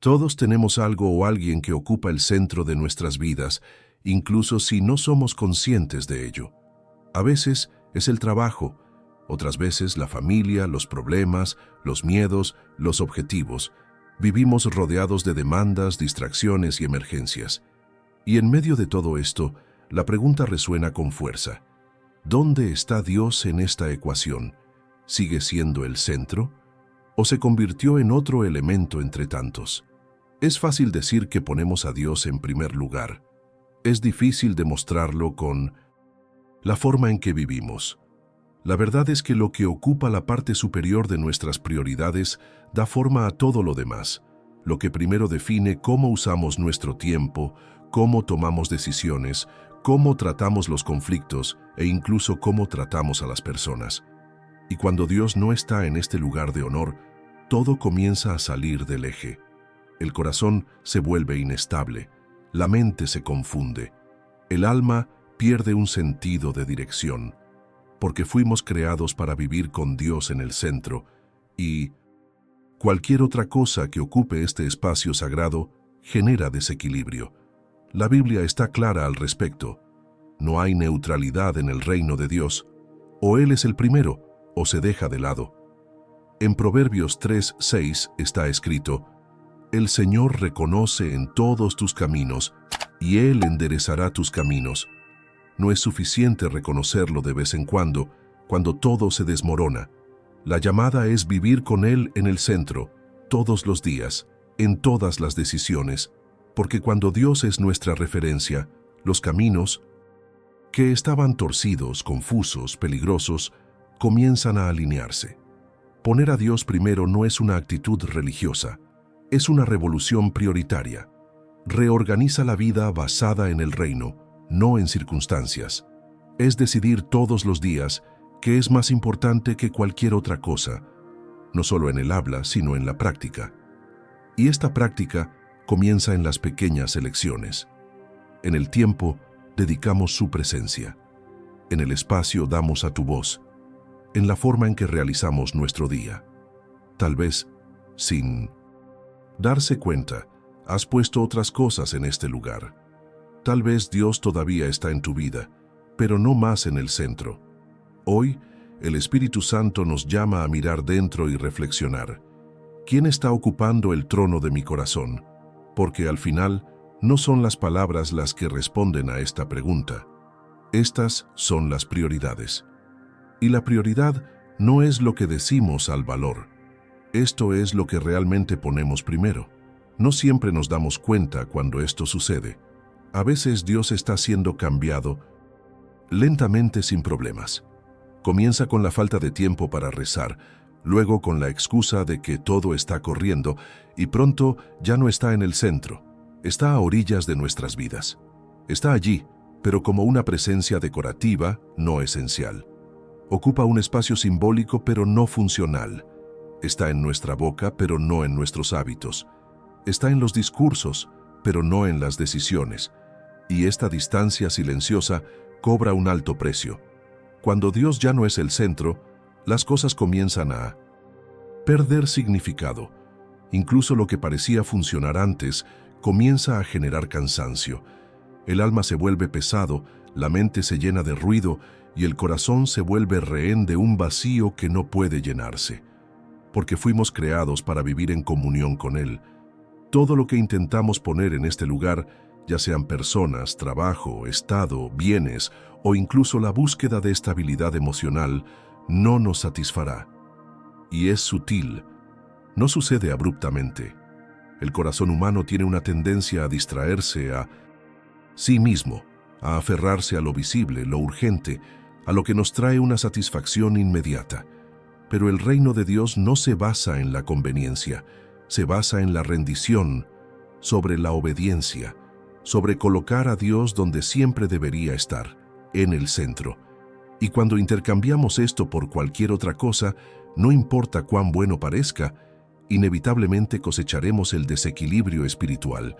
Todos tenemos algo o alguien que ocupa el centro de nuestras vidas, incluso si no somos conscientes de ello. A veces es el trabajo, otras veces la familia, los problemas, los miedos, los objetivos. Vivimos rodeados de demandas, distracciones y emergencias. Y en medio de todo esto, la pregunta resuena con fuerza. ¿Dónde está Dios en esta ecuación? ¿Sigue siendo el centro? ¿O se convirtió en otro elemento entre tantos? Es fácil decir que ponemos a Dios en primer lugar. Es difícil demostrarlo con la forma en que vivimos. La verdad es que lo que ocupa la parte superior de nuestras prioridades da forma a todo lo demás, lo que primero define cómo usamos nuestro tiempo, cómo tomamos decisiones, cómo tratamos los conflictos e incluso cómo tratamos a las personas. Y cuando Dios no está en este lugar de honor, todo comienza a salir del eje. El corazón se vuelve inestable, la mente se confunde, el alma pierde un sentido de dirección, porque fuimos creados para vivir con Dios en el centro y cualquier otra cosa que ocupe este espacio sagrado genera desequilibrio. La Biblia está clara al respecto. No hay neutralidad en el reino de Dios. O Él es el primero, o se deja de lado. En Proverbios 3:6 está escrito: El Señor reconoce en todos tus caminos, y Él enderezará tus caminos. No es suficiente reconocerlo de vez en cuando todo se desmorona. La llamada es vivir con Él en el centro, todos los días, en todas las decisiones, porque cuando Dios es nuestra referencia, los caminos, que estaban torcidos, confusos, peligrosos, comienzan a alinearse. Poner a Dios primero no es una actitud religiosa, es una revolución prioritaria. Reorganiza la vida basada en el reino, no en circunstancias. Es decidir todos los días que es más importante que cualquier otra cosa, no solo en el habla, sino en la práctica. Y esta práctica comienza en las pequeñas elecciones. En el tiempo, dedicamos su presencia. En el espacio damos a tu voz. En la forma en que realizamos nuestro día. Tal vez, sin darse cuenta, has puesto otras cosas en este lugar. Tal vez Dios todavía está en tu vida, pero no más en el centro. Hoy, el Espíritu Santo nos llama a mirar dentro y reflexionar. ¿Quién está ocupando el trono de mi corazón? Porque al final, no son las palabras las que responden a esta pregunta. Estas son las prioridades. Y la prioridad no es lo que decimos al valor. Esto es lo que realmente ponemos primero. No siempre nos damos cuenta cuando esto sucede. A veces Dios está siendo cambiado lentamente sin problemas. Comienza con la falta de tiempo para rezar, luego con la excusa de que todo está corriendo y pronto ya no está en el centro. Está a orillas de nuestras vidas. Está allí, pero como una presencia decorativa, no esencial. Ocupa un espacio simbólico pero no funcional. Está en nuestra boca pero no en nuestros hábitos. Está en los discursos pero no en las decisiones. Y esta distancia silenciosa cobra un alto precio. Cuando Dios ya no es el centro, las cosas comienzan a perder significado. Incluso lo que parecía funcionar antes comienza a generar cansancio. El alma se vuelve pesado, la mente se llena de ruido y el corazón se vuelve rehén de un vacío que no puede llenarse. Porque fuimos creados para vivir en comunión con Él. Todo lo que intentamos poner en este lugar, ya sean personas, trabajo, estado, bienes o incluso la búsqueda de estabilidad emocional, no nos satisfará. Y es sutil, no sucede abruptamente. El corazón humano tiene una tendencia a distraerse a sí mismo, a aferrarse a lo visible, lo urgente, a lo que nos trae una satisfacción inmediata. Pero el reino de Dios no se basa en la conveniencia, se basa en la rendición, sobre la obediencia, sobre colocar a Dios donde siempre debería estar, en el centro. Y cuando intercambiamos esto por cualquier otra cosa, no importa cuán bueno parezca, inevitablemente cosecharemos el desequilibrio espiritual.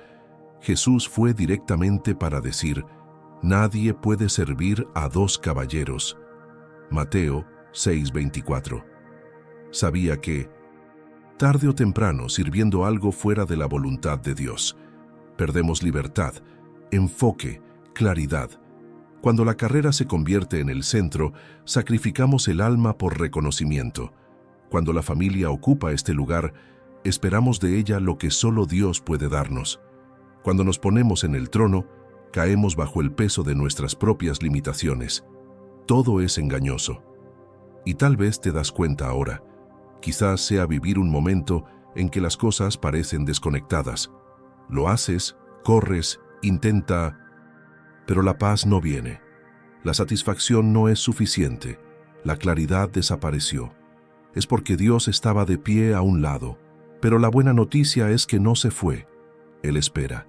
Jesús fue directamente para decir: nadie puede servir a dos caballeros. Mateo 6:24. Sabía que tarde o temprano sirviendo algo fuera de la voluntad de Dios. Perdemos libertad, enfoque, claridad. Cuando la carrera se convierte en el centro, sacrificamos el alma por reconocimiento. Cuando la familia ocupa este lugar, esperamos de ella lo que solo Dios puede darnos. Cuando nos ponemos en el trono, caemos bajo el peso de nuestras propias limitaciones. Todo es engañoso. Y tal vez te das cuenta ahora. Quizás sea vivir un momento en que las cosas parecen desconectadas. Lo haces, corres, intenta, pero la paz no viene. La satisfacción no es suficiente. La claridad desapareció. Es porque Dios estaba de pie a un lado. Pero la buena noticia es que no se fue. Él espera.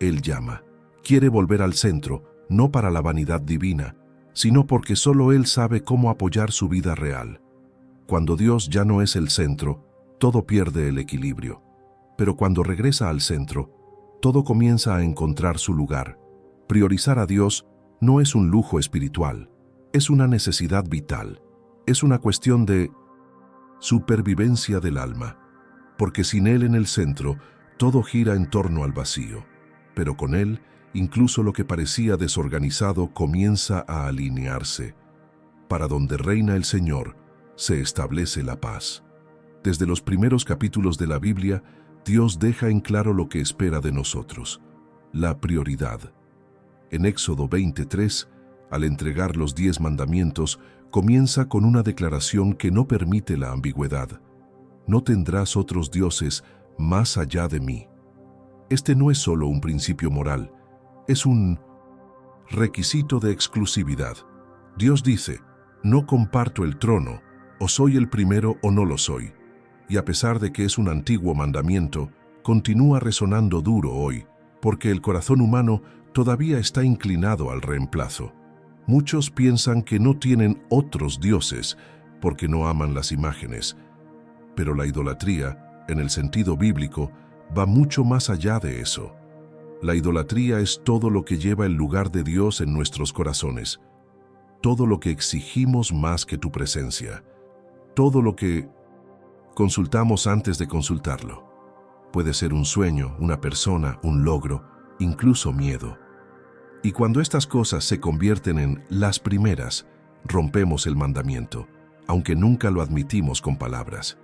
Él llama. Quiere volver al centro, no para la vanidad divina, sino porque solo Él sabe cómo apoyar su vida real. Cuando Dios ya no es el centro, todo pierde el equilibrio. Pero cuando regresa al centro, todo comienza a encontrar su lugar. Priorizar a Dios no es un lujo espiritual, es una necesidad vital. Es una cuestión de supervivencia del alma. Porque sin Él en el centro, todo gira en torno al vacío. Pero con Él, incluso lo que parecía desorganizado comienza a alinearse. Para donde reina el Señor, se establece la paz. Desde los primeros capítulos de la Biblia, Dios deja en claro lo que espera de nosotros: la prioridad. En Éxodo 23, al entregar los 10 mandamientos, comienza con una declaración que no permite la ambigüedad. No tendrás otros dioses más allá de mí. Este no es solo un principio moral, es un requisito de exclusividad. Dios dice, no comparto el trono, o soy el primero o no lo soy. Y a pesar de que es un antiguo mandamiento, continúa resonando duro hoy, porque el corazón humano todavía está inclinado al reemplazo. Muchos piensan que no tienen otros dioses porque no aman las imágenes. Pero la idolatría, en el sentido bíblico, va mucho más allá de eso. La idolatría es todo lo que lleva el lugar de Dios en nuestros corazones. Todo lo que exigimos más que tu presencia. Todo lo que consultamos antes de consultarlo. Puede ser un sueño, una persona, un logro, incluso miedo. Y cuando estas cosas se convierten en las primeras, rompemos el mandamiento, aunque nunca lo admitimos con palabras.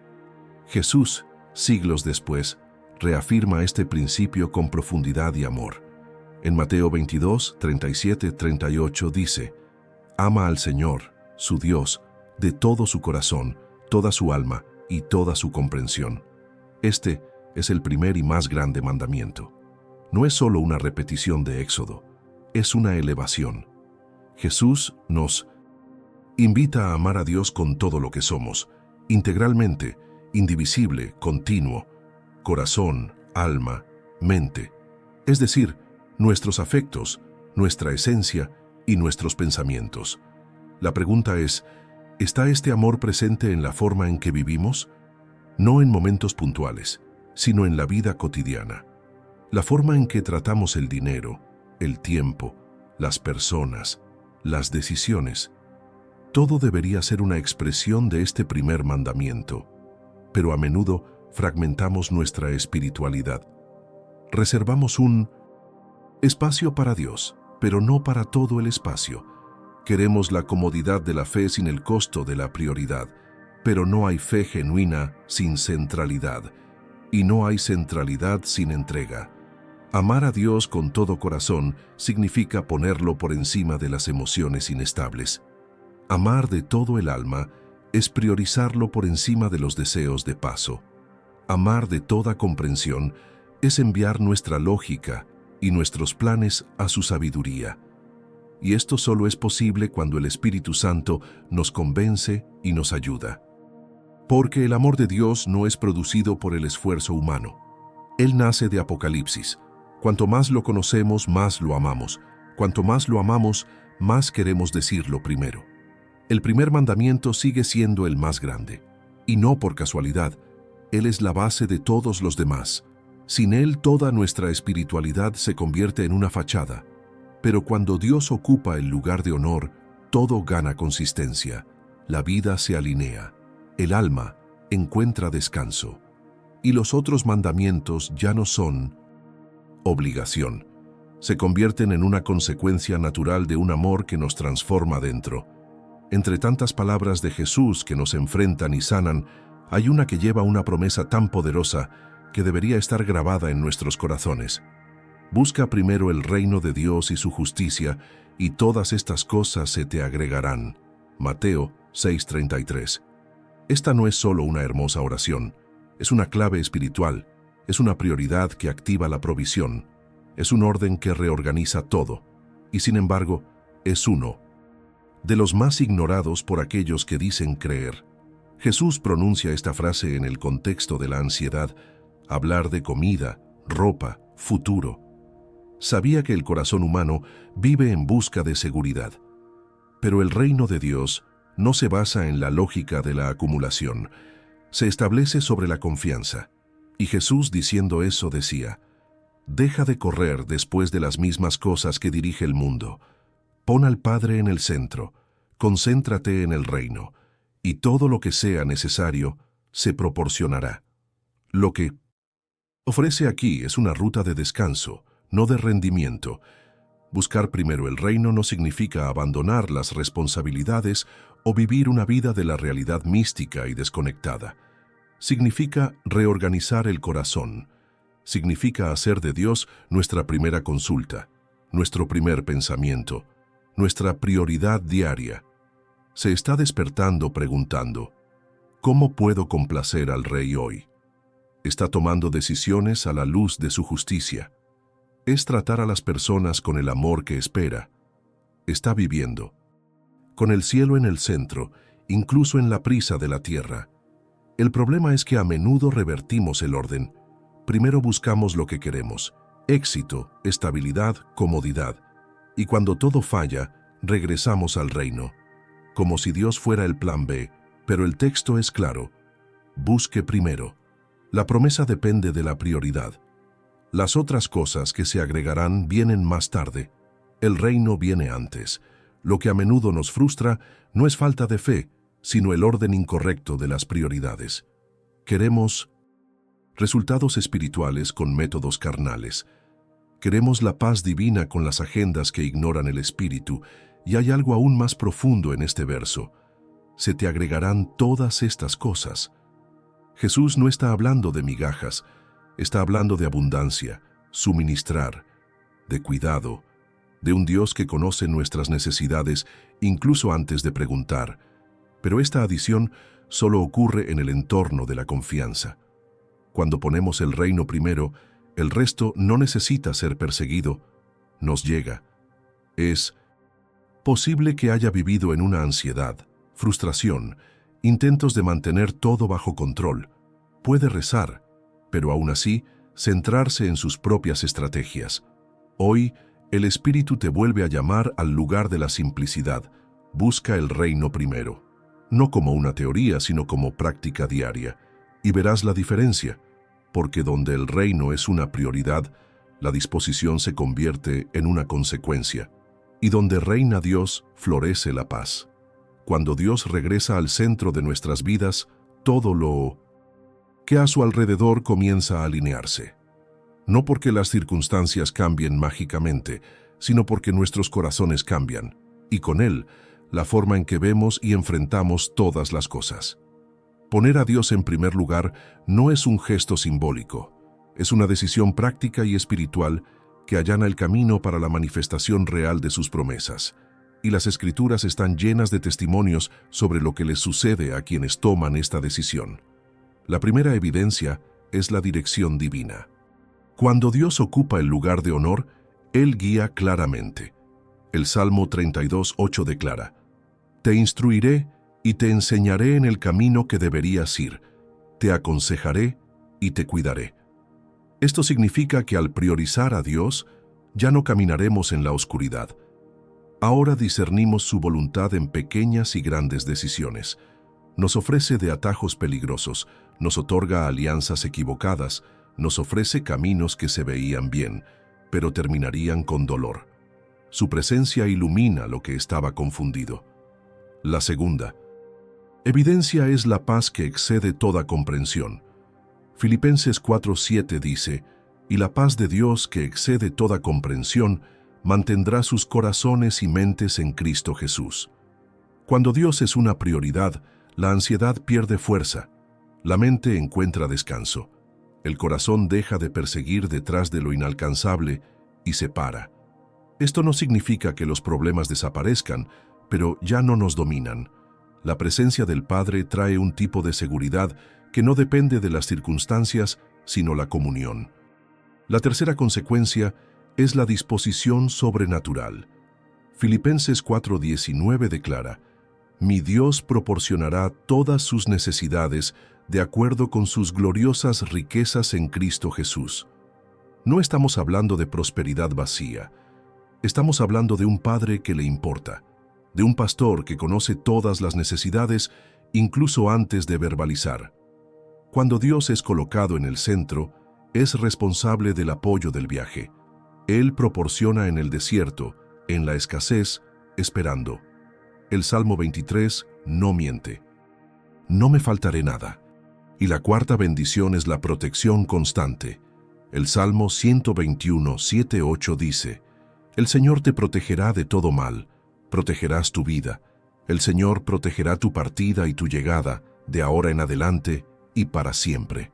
Jesús, siglos después, reafirma este principio con profundidad y amor. En Mateo 22, 37-38 dice, ama al Señor, su Dios, de todo su corazón, toda su alma y toda su comprensión. Este es el primer y más grande mandamiento. No es solo una repetición de Éxodo, es una elevación. Jesús nos invita a amar a Dios con todo lo que somos, integralmente, indivisible, continuo, corazón, alma, mente, es decir, nuestros afectos, nuestra esencia y nuestros pensamientos. La pregunta es, ¿está este amor presente en la forma en que vivimos? No en momentos puntuales, sino en la vida cotidiana. La forma en que tratamos el dinero, el tiempo, las personas, las decisiones. Todo debería ser una expresión de este primer mandamiento, pero a menudo fragmentamos nuestra espiritualidad. Reservamos un espacio para Dios, pero no para todo el espacio. Queremos la comodidad de la fe sin el costo de la prioridad, pero no hay fe genuina sin centralidad, y no hay centralidad sin entrega. Amar a Dios con todo corazón significa ponerlo por encima de las emociones inestables. Amar de todo el alma es priorizarlo por encima de los deseos de paso. Amar de toda comprensión es enviar nuestra lógica y nuestros planes a su sabiduría. Y esto solo es posible cuando el Espíritu Santo nos convence y nos ayuda. Porque el amor de Dios no es producido por el esfuerzo humano. Él nace de Apocalipsis. Cuanto más lo conocemos, más lo amamos. Cuanto más lo amamos, más queremos decirlo primero. El primer mandamiento sigue siendo el más grande. Y no por casualidad. Él es la base de todos los demás. Sin Él, toda nuestra espiritualidad se convierte en una fachada. Pero cuando Dios ocupa el lugar de honor, todo gana consistencia. La vida se alinea. El alma encuentra descanso. y los otros mandamientos ya no son obligación. Se convierten en una consecuencia natural de un amor que nos transforma dentro. Entre tantas palabras de Jesús que nos enfrentan y sanan, hay una que lleva una promesa tan poderosa que debería estar grabada en nuestros corazones. Busca primero el reino de Dios y su justicia, y todas estas cosas se te agregarán. Mateo 6:33. Esta no es solo una hermosa oración, es una clave espiritual, es una prioridad que activa la provisión, es un orden que reorganiza todo, y sin embargo, es uno de los más ignorados por aquellos que dicen creer. Jesús pronuncia esta frase en el contexto de la ansiedad, hablar de comida, ropa, futuro. Sabía que el corazón humano vive en busca de seguridad. Pero el reino de Dios no se basa en la lógica de la acumulación, se establece sobre la confianza. Y Jesús, diciendo eso, decía: deja de correr después de las mismas cosas que dirige el mundo. Pon al Padre en el centro, concéntrate en el reino, y todo lo que sea necesario se proporcionará. Lo que ofrece aquí es una ruta de descanso, no de rendimiento. Buscar primero el reino no significa abandonar las responsabilidades o vivir una vida de la realidad mística y desconectada. Significa reorganizar el corazón. Significa hacer de Dios nuestra primera consulta, nuestro primer pensamiento, nuestra prioridad diaria. Se está despertando preguntando: ¿cómo puedo complacer al Rey hoy? Está tomando decisiones a la luz de su justicia. Es tratar a las personas con el amor que espera. Está viviendo con el cielo en el centro, incluso en la prisa de la tierra. El problema es que a menudo revertimos el orden. Primero buscamos lo que queremos: éxito, estabilidad, comodidad. Y cuando todo falla, regresamos al reino, como si Dios fuera el plan B, pero el texto es claro: busque primero. La promesa depende de la prioridad. Las otras cosas que se agregarán vienen más tarde. El reino viene antes. Lo que a menudo nos frustra no es falta de fe, sino el orden incorrecto de las prioridades. Queremos resultados espirituales con métodos carnales. Queremos la paz divina con las agendas que ignoran el espíritu, y hay algo aún más profundo en este verso: se te agregarán todas estas cosas. Jesús no está hablando de migajas, está hablando de abundancia, suministrar, de cuidado, de un Dios que conoce nuestras necesidades incluso antes de preguntar. Pero esta adición solo ocurre en el entorno de la confianza. Cuando ponemos el reino primero, el resto no necesita ser perseguido, nos llega. Es posible que haya vivido en una ansiedad, frustración, intentos de mantener todo bajo control. Puede rezar, pero aún así centrarse en sus propias estrategias. Hoy, el Espíritu te vuelve a llamar al lugar de la simplicidad. Busca el reino primero, no como una teoría, sino como práctica diaria, y verás la diferencia, porque donde el reino es una prioridad, la disposición se convierte en una consecuencia, y donde reina Dios, florece la paz. Cuando Dios regresa al centro de nuestras vidas, todo lo que a su alrededor comienza a alinearse. No porque las circunstancias cambien mágicamente, sino porque nuestros corazones cambian, y con él, la forma en que vemos y enfrentamos todas las cosas. Poner a Dios en primer lugar no es un gesto simbólico, es una decisión práctica y espiritual que allana el camino para la manifestación real de sus promesas. Y las Escrituras están llenas de testimonios sobre lo que les sucede a quienes toman esta decisión. La primera evidencia es la dirección divina. Cuando Dios ocupa el lugar de honor, Él guía claramente. El Salmo 32:8 declara: te instruiré y te enseñaré en el camino que deberías ir, te aconsejaré y te cuidaré. Esto significa que al priorizar a Dios, ya no caminaremos en la oscuridad. Ahora discernimos su voluntad en pequeñas y grandes decisiones. Nos ofrece de atajos peligrosos, nos otorga alianzas equivocadas, nos ofrece caminos que se veían bien, pero terminarían con dolor. Su presencia ilumina lo que estaba confundido. La segunda evidencia es la paz que excede toda comprensión. Filipenses 4:7 dice, «Y la paz de Dios, que excede toda comprensión, mantendrá sus corazones y mentes en Cristo Jesús». Cuando Dios es una prioridad, la ansiedad pierde fuerza, la mente encuentra descanso, el corazón deja de perseguir detrás de lo inalcanzable y se para. Esto no significa que los problemas desaparezcan, pero ya no nos dominan. La presencia del Padre trae un tipo de seguridad que no depende de las circunstancias, sino la comunión. La tercera consecuencia es la disposición sobrenatural. Filipenses 4:19 declara, «Mi Dios proporcionará todas sus necesidades de acuerdo con sus gloriosas riquezas en Cristo Jesús». No estamos hablando de prosperidad vacía. Estamos hablando de un Padre que le importa, de un pastor que conoce todas las necesidades, incluso antes de verbalizar. Cuando Dios es colocado en el centro, es responsable del apoyo del viaje. Él proporciona en el desierto, en la escasez, esperando. El Salmo 23 no miente. No me faltaré nada. Y la cuarta bendición es la protección constante. El Salmo 121, 7-8 dice, «El Señor te protegerá de todo mal, protegerás tu vida. El Señor protegerá tu partida y tu llegada, de ahora en adelante y para siempre».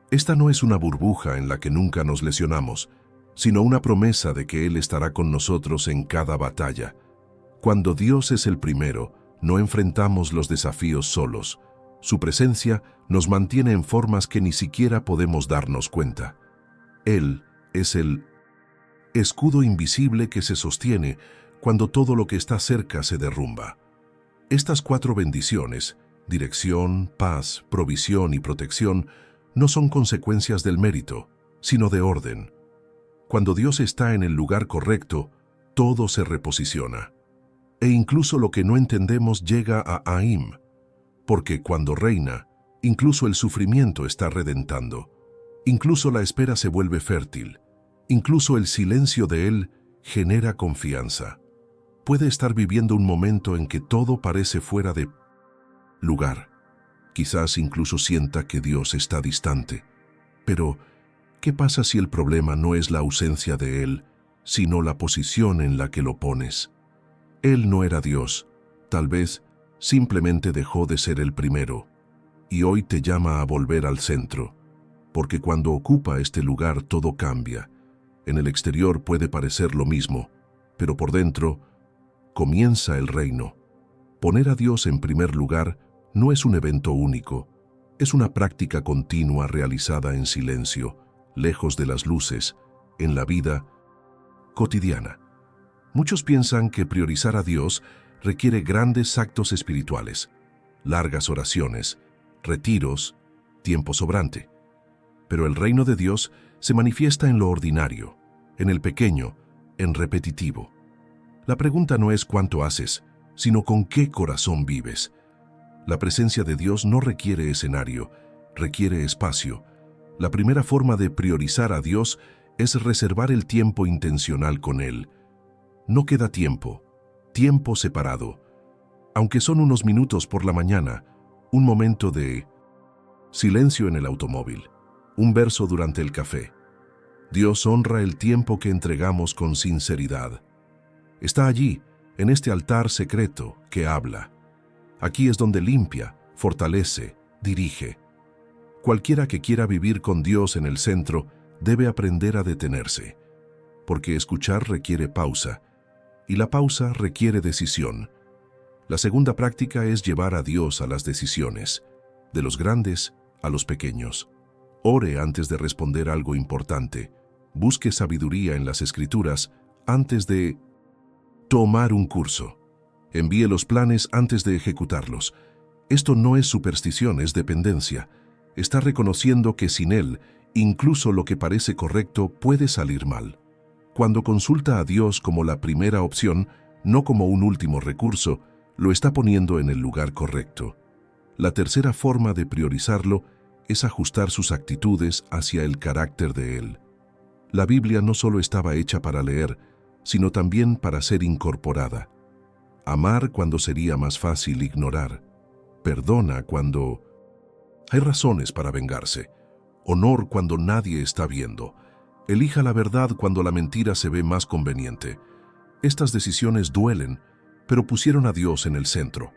Esta no es una burbuja en la que nunca nos lesionamos, sino una promesa de que Él estará con nosotros en cada batalla. Cuando Dios es el primero, no enfrentamos los desafíos solos. Su presencia nos mantiene en formas que ni siquiera podemos darnos cuenta. Él es el escudo invisible que se sostiene cuando todo lo que está cerca se derrumba. Estas cuatro bendiciones, dirección, paz, provisión y protección, no son consecuencias del mérito, sino de orden. Cuando Dios está en el lugar correcto, todo se reposiciona. E incluso lo que no entendemos llega a Ahim, porque cuando reina, incluso el sufrimiento está redentando. Incluso la espera se vuelve fértil. Incluso el silencio de Él genera confianza. Puede estar viviendo un momento en que todo parece fuera de lugar. Quizás incluso sienta que Dios está distante. Pero, ¿qué pasa si el problema no es la ausencia de Él, sino la posición en la que lo pones? Él no era Dios, tal vez simplemente dejó de ser el primero, y hoy te llama a volver al centro, porque cuando ocupa este lugar todo cambia. En el exterior puede parecer lo mismo, pero por dentro comienza el reino. Poner a Dios en primer lugar no es un evento único, es una práctica continua realizada en silencio, lejos de las luces, en la vida cotidiana. Muchos piensan que priorizar a Dios requiere grandes actos espirituales, largas oraciones, retiros, tiempo sobrante. Pero el reino de Dios se manifiesta en lo ordinario, en el pequeño, en repetitivo. La pregunta no es cuánto haces, sino con qué corazón vives. La presencia de Dios no requiere escenario, requiere espacio. La primera forma de priorizar a Dios es reservar el tiempo intencional con Él. No queda tiempo separado. Aunque son unos minutos por la mañana, un momento de silencio en el automóvil, un verso durante el café. Dios honra el tiempo que entregamos con sinceridad. Está allí, en este altar secreto que habla. Aquí es donde limpia, fortalece, dirige. Cualquiera que quiera vivir con Dios en el centro debe aprender a detenerse, porque escuchar requiere pausa, y la pausa requiere decisión. La segunda práctica es llevar a Dios a las decisiones, de los grandes a los pequeños. Ore antes de responder algo importante. Busque sabiduría en las Escrituras antes de tomar un curso. Envíe los planes antes de ejecutarlos. Esto no es superstición, es dependencia. Está reconociendo que sin Él, incluso lo que parece correcto puede salir mal. Cuando consulta a Dios como la primera opción, no como un último recurso, lo está poniendo en el lugar correcto. La tercera forma de priorizarlo es ajustar sus actitudes hacia el carácter de Él. La Biblia no solo estaba hecha para leer, sino también para ser incorporada. Amar cuando sería más fácil ignorar. Perdona cuando hay razones para vengarse. honor cuando nadie está viendo. Elija la verdad cuando la mentira se ve más conveniente. Estas decisiones duelen, pero pusieron a Dios en el centro,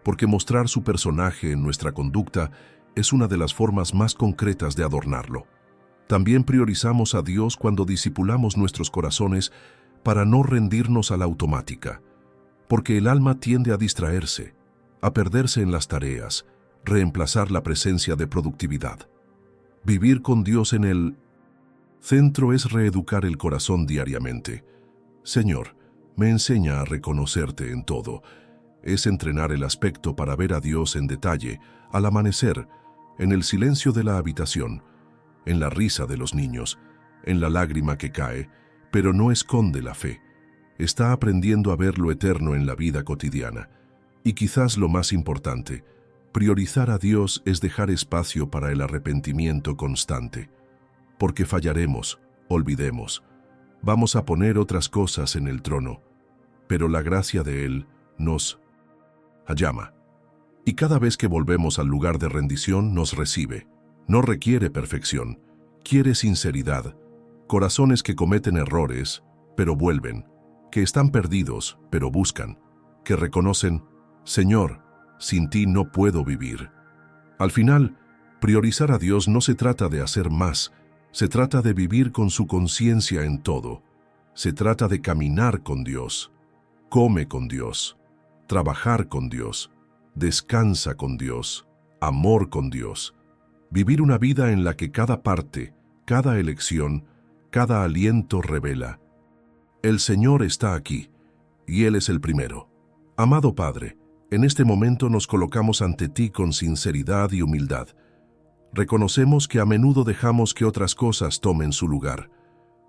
porque mostrar su personaje en nuestra conducta es una de las formas más concretas de adornarlo. También priorizamos a Dios cuando discipulamos nuestros corazones para no rendirnos a la automática, porque el alma tiende a distraerse, a perderse en las tareas, reemplazar la presencia de productividad. Vivir con Dios en el centro es reeducar el corazón diariamente. Señor, me enseña a reconocerte en todo. Es entrenar el aspecto para ver a Dios en detalle, al amanecer, en el silencio de la habitación, en la risa de los niños, en la lágrima que cae, pero no esconde la fe. Está aprendiendo a ver lo eterno en la vida cotidiana. Y quizás lo más importante, priorizar a Dios es dejar espacio para el arrepentimiento constante. Porque fallaremos, olvidemos. Vamos a poner otras cosas en el trono, pero la gracia de Él nos llama. Y cada vez que volvemos al lugar de rendición nos recibe. No requiere perfección, quiere sinceridad, corazones que cometen errores, pero vuelven, que están perdidos, pero buscan, que reconocen, Señor, sin ti no puedo vivir. Al final, priorizar a Dios no se trata de hacer más, se trata de vivir con su conciencia en todo. Se trata de caminar con Dios, come con Dios, trabajar con Dios, descansa con Dios, amor con Dios. Vivir una vida en la que cada parte, cada elección, cada aliento revela: el Señor está aquí, y Él es el primero. Amado Padre, en este momento nos colocamos ante ti con sinceridad y humildad. Reconocemos que a menudo dejamos que otras cosas tomen su lugar.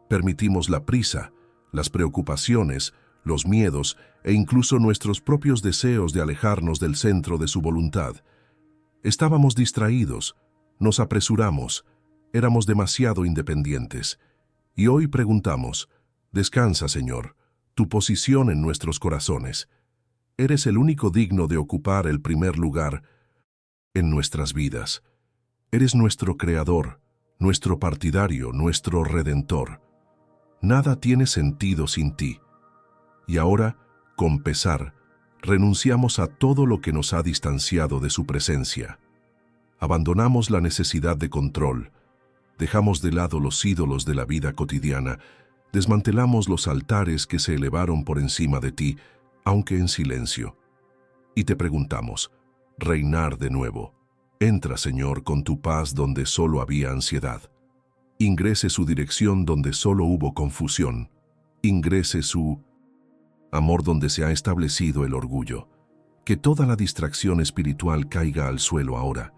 Permitimos la prisa, las preocupaciones, los miedos e incluso nuestros propios deseos de alejarnos del centro de su voluntad. Estábamos distraídos, nos apresuramos, éramos demasiado independientes. Y hoy preguntamos: descansa, Señor, tu posición en nuestros corazones. Eres el único digno de ocupar el primer lugar en nuestras vidas. Eres nuestro Creador, nuestro partidario, nuestro Redentor. Nada tiene sentido sin ti. Y ahora, con pesar, renunciamos a todo lo que nos ha distanciado de su presencia. Abandonamos la necesidad de control, dejamos de lado los ídolos de la vida cotidiana, desmantelamos los altares que se elevaron por encima de ti, aunque en silencio. Y te preguntamos: reinar de nuevo. Entra, Señor, con tu paz donde solo había ansiedad. Ingrese su dirección donde solo hubo confusión. Ingrese su amor donde se ha establecido el orgullo. Que toda la distracción espiritual caiga al suelo ahora.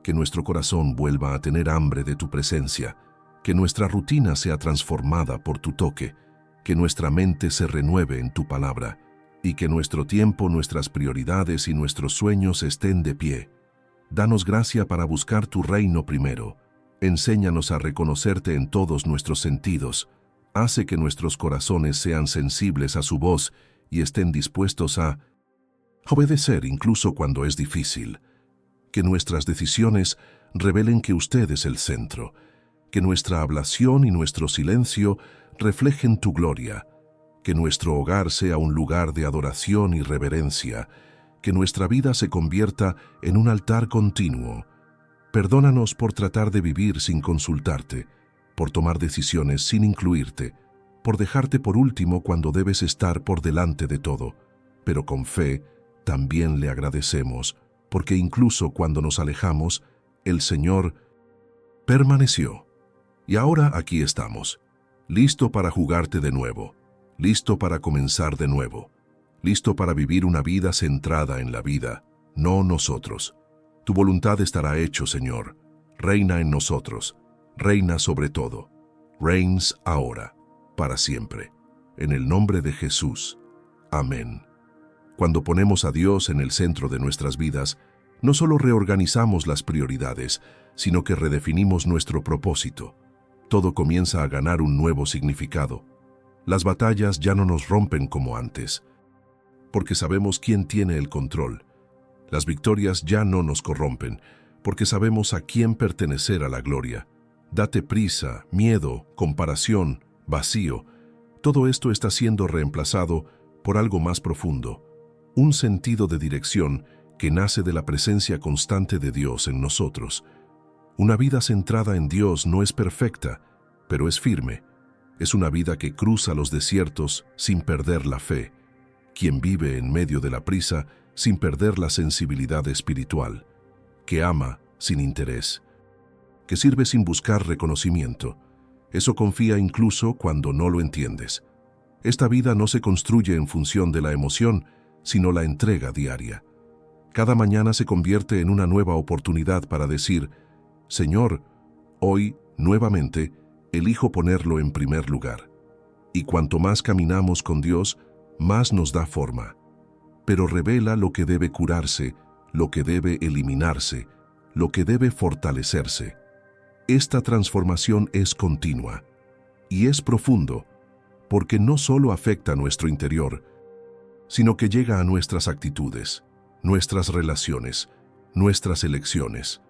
Que nuestro corazón vuelva a tener hambre de tu presencia. Que nuestra rutina sea transformada por tu toque. Que nuestra mente se renueve en tu palabra. Y que nuestro tiempo, nuestras prioridades y nuestros sueños estén de pie. Danos gracia para buscar tu reino primero. Enséñanos a reconocerte en todos nuestros sentidos. Hace que nuestros corazones sean sensibles a su voz y estén dispuestos a obedecer incluso cuando es difícil. Que nuestras decisiones revelen que usted es el centro. Que nuestra ablación y nuestro silencio reflejen tu gloria. Que nuestro hogar sea un lugar de adoración y reverencia. Que nuestra vida se convierta en un altar continuo. Perdónanos por tratar de vivir sin consultarte, por tomar decisiones sin incluirte, por dejarte por último cuando debes estar por delante de todo. Pero con fe también le agradecemos, porque incluso cuando nos alejamos, el Señor permaneció. Y ahora aquí estamos, listo para jugarte de nuevo, listo para comenzar de nuevo, listo para vivir una vida centrada en la vida, no nosotros. Tu voluntad estará hecho, Señor. Reina en nosotros. Reina sobre todo. Reigns ahora, para siempre. En el nombre de Jesús. Amén. Cuando ponemos a Dios en el centro de nuestras vidas, no solo reorganizamos las prioridades, sino que redefinimos nuestro propósito. Todo comienza a ganar un nuevo significado. Las batallas ya no nos rompen como antes, porque sabemos quién tiene el control. Las victorias ya no nos corrompen, porque sabemos a quién pertenecer a la gloria. Date prisa, miedo, comparación, vacío. Todo esto está siendo reemplazado por algo más profundo, un sentido de dirección que nace de la presencia constante de Dios en nosotros. Una vida centrada en Dios no es perfecta, pero es firme. Es una vida que cruza los desiertos sin perder la fe, quien vive en medio de la prisa sin perder la sensibilidad espiritual, que ama sin interés, que sirve sin buscar reconocimiento. Eso confía incluso cuando no lo entiendes. Esta vida no se construye en función de la emoción, sino la entrega diaria. Cada mañana se convierte en una nueva oportunidad para decir: Señor, hoy, nuevamente, elijo ponerlo en primer lugar. Y cuanto más caminamos con Dios, más nos da forma. Pero revela lo que debe curarse, lo que debe eliminarse, lo que debe fortalecerse. Esta transformación es continua y es profundo, porque no solo afecta nuestro interior, sino que llega a nuestras actitudes, nuestras relaciones, nuestras elecciones.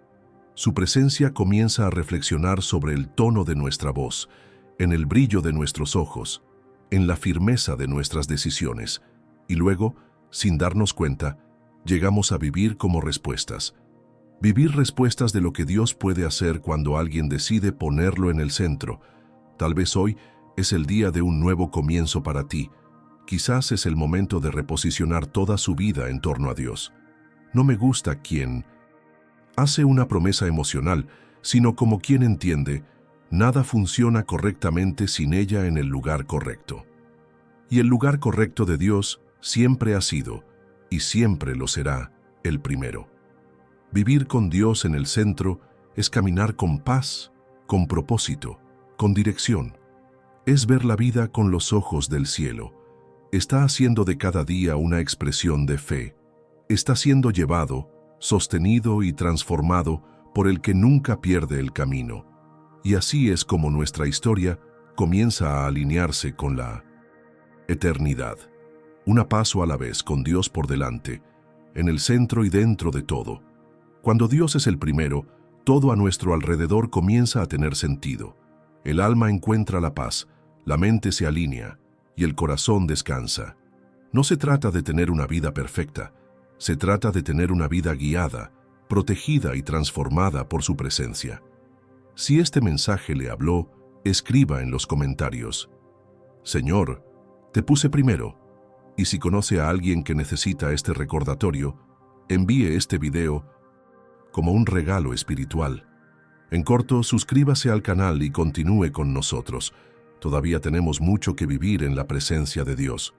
Su presencia comienza a reflexionar sobre el tono de nuestra voz, en el brillo de nuestros ojos, en la firmeza de nuestras decisiones, y luego, sin darnos cuenta, llegamos a vivir como respuestas. Vivir respuestas de lo que Dios puede hacer cuando alguien decide ponerlo en el centro. Tal vez hoy es el día de un nuevo comienzo para ti. Quizás es el momento de reposicionar toda su vida en torno a Dios. No me gusta quien hace una promesa emocional, sino como quien entiende: nada funciona correctamente sin ella en el lugar correcto. Y el lugar correcto de Dios siempre ha sido, y siempre lo será, el primero. Vivir con Dios en el centro es caminar con paz, con propósito, con dirección. Es ver la vida con los ojos del cielo. Está haciendo de cada día una expresión de fe. Está siendo llevado, sostenido y transformado por el que nunca pierde el camino. Y así es como nuestra historia comienza a alinearse con la eternidad. Un paso a la vez, con Dios por delante, en el centro y dentro de todo. Cuando Dios es el primero, todo a nuestro alrededor comienza a tener sentido. El alma encuentra la paz, la mente se alinea y el corazón descansa. No se trata de tener una vida perfecta, se trata de tener una vida guiada, protegida y transformada por su presencia. Si este mensaje le habló, escriba en los comentarios: Señor, te puse primero. Y si conoce a alguien que necesita este recordatorio, envíe este video como un regalo espiritual. En corto, suscríbase al canal y continúe con nosotros. Todavía tenemos mucho que vivir en la presencia de Dios.